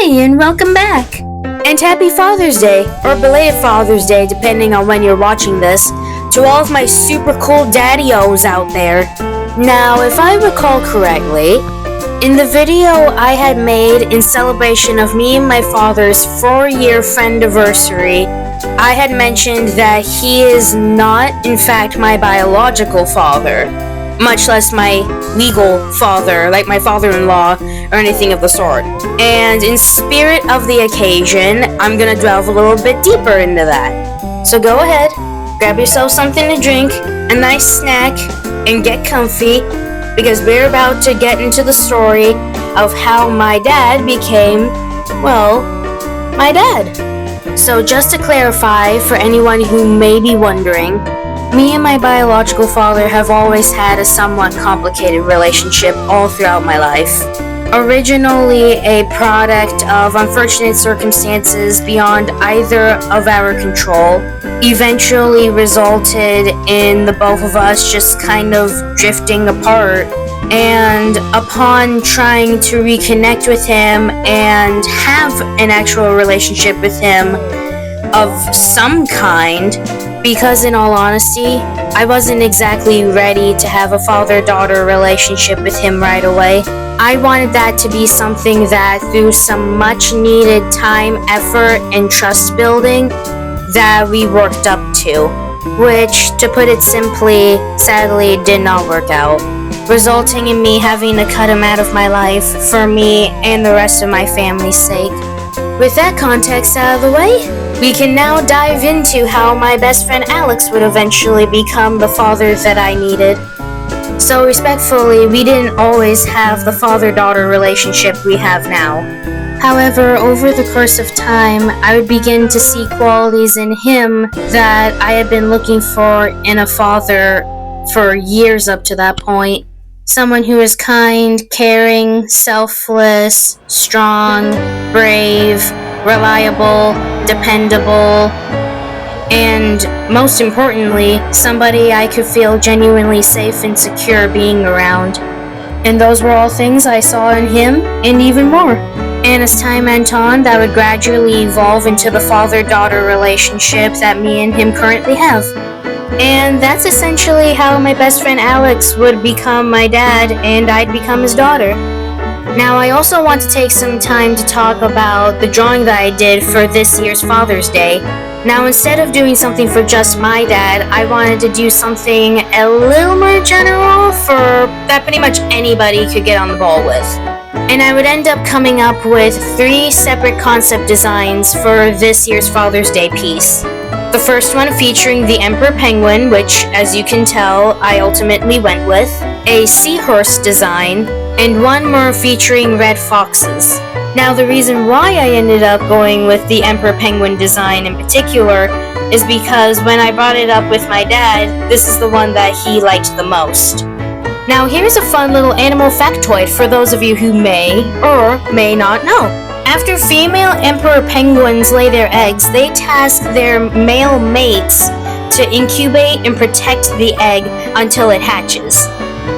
Hi, and welcome back. And happy Father's Day, or belated Father's Day, depending on when you're watching this, to all of my super cool daddy-os out there. Now, if I recall correctly, in the video I had made in celebration of me and my father's 4-year friendiversary, I had mentioned that he is not, in fact, my biological father, much less my legal father, like my father-in-law, or anything of the sort. And in spirit of the occasion, I'm gonna delve a little bit deeper into that. So go ahead, grab yourself something to drink, a nice snack, and get comfy, because we're about to get into the story of how my dad became, well, my dad. So just to clarify, for anyone who may be wondering, me and my biological father have always had a somewhat complicated relationship all throughout my life. Originally a product of unfortunate circumstances beyond either of our control, eventually resulted in the both of us just kind of drifting apart. And upon trying to reconnect with him and have an actual relationship with him of some kind, because in all honesty, I wasn't exactly ready to have a father-daughter relationship with him right away. I wanted that to be something that, through some much-needed time, effort, and trust building, that we worked up to, which, to put it simply, sadly did not work out, resulting in me having to cut him out of my life for me and the rest of my family's sake. With that context out of the way, we can now dive into how my best friend Alex would eventually become the father that I needed. So respectfully, we didn't always have the father-daughter relationship we have now. However, over the course of time, I would begin to see qualities in him that I had been looking for in a father for years up to that point. Someone who is kind, caring, selfless, strong, brave, reliable, dependable, and most importantly, somebody I could feel genuinely safe and secure being around. And those were all things I saw in him, and even more. And as time went on, that would gradually evolve into the father-daughter relationship that me and him currently have. And that's essentially how my best friend Alex would become my dad and I'd become his daughter. Now, I also want to take some time to talk about the drawing that I did for this year's Father's Day. Now, instead of doing something for just my dad, I wanted to do something a little more general for that pretty much anybody could get on the ball with. And I would end up coming up with 3 separate concept designs for this year's Father's Day piece. The first one featuring the Emperor Penguin, which, as you can tell, I ultimately went with, a seahorse design, and one more featuring red foxes. Now, the reason why I ended up going with the Emperor Penguin design in particular is because when I brought it up with my dad, this is the one that he liked the most. Now, here's a fun little animal factoid for those of you who may or may not know. After female emperor penguins lay their eggs, they task their male mates to incubate and protect the egg until it hatches.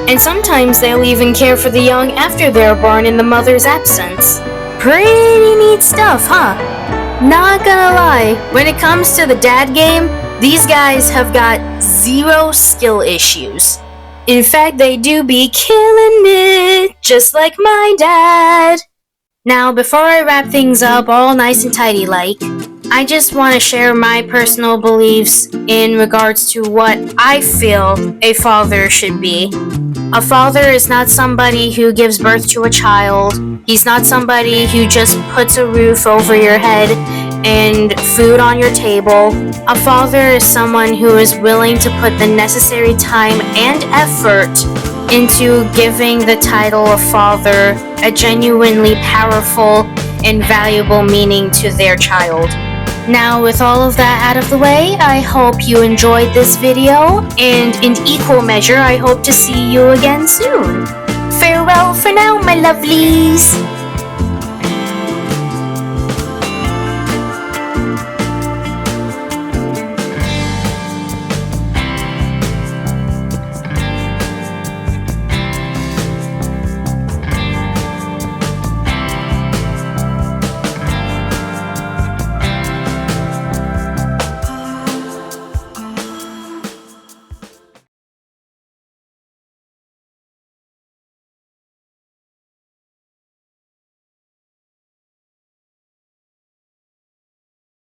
And sometimes they'll even care for the young after they're born in the mother's absence. Pretty neat stuff, huh? Not gonna lie, when it comes to the dad game, these guys have got 0 skill issues. In fact, they do be killing it, just like my dad. Now, before I wrap things up all nice and tidy like, I just want to share my personal beliefs in regards to what I feel a father should be. A father is not somebody who gives birth to a child. He's not somebody who just puts a roof over your head and food on your table. A father is someone who is willing to put the necessary time and effort into giving the title of father a genuinely powerful and valuable meaning to their child. Now, with all of that out of the way, I hope you enjoyed this video, and in equal measure, I hope to see you again soon. Farewell for now, my lovelies!